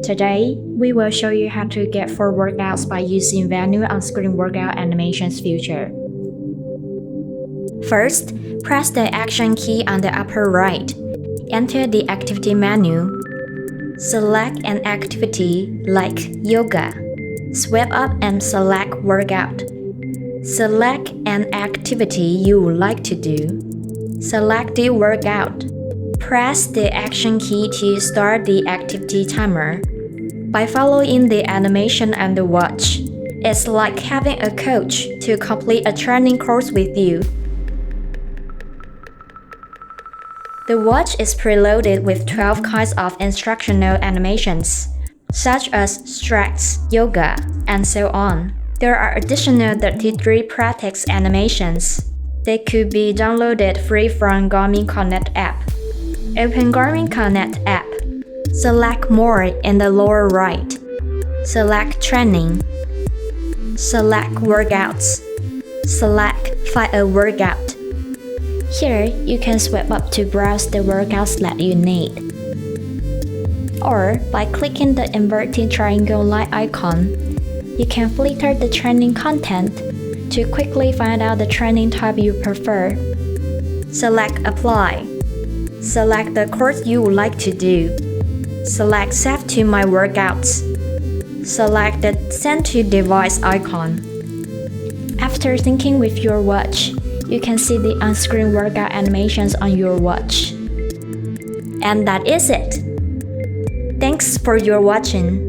Today, we will show you how to get 4 workouts by using Venue on-screen workout animations feature. First, press the Action key on the upper right. Enter the activity menu. Select an activity like yoga. Swipe up and select Workout. Select an activity you would like to do. Select the workout. Press the Action key to start the activity timer. By following the animation on the watch, it's like having a coach to complete a training course with you. The watch is preloaded with 12 kinds of instructional animations, such as stretch, yoga, and so on. There are additional 33 practice animations. They could be downloaded free from Garmin Connect app. Open Garmin Connect app. Select More in the lower right. Select Training. Select Workouts. Select Find a Workout. Here, you can swipe up to browse the workouts that you need. Or, by clicking the inverted triangle light icon, you can filter the training content to quickly find out the training type you prefer. Select Apply. Select the course you would like to do. Select Save to My Workouts. Select the Send to Device icon. After syncing with your watch, you can see the on-screen workout animations on your watch. And that is it! Thanks for your watching.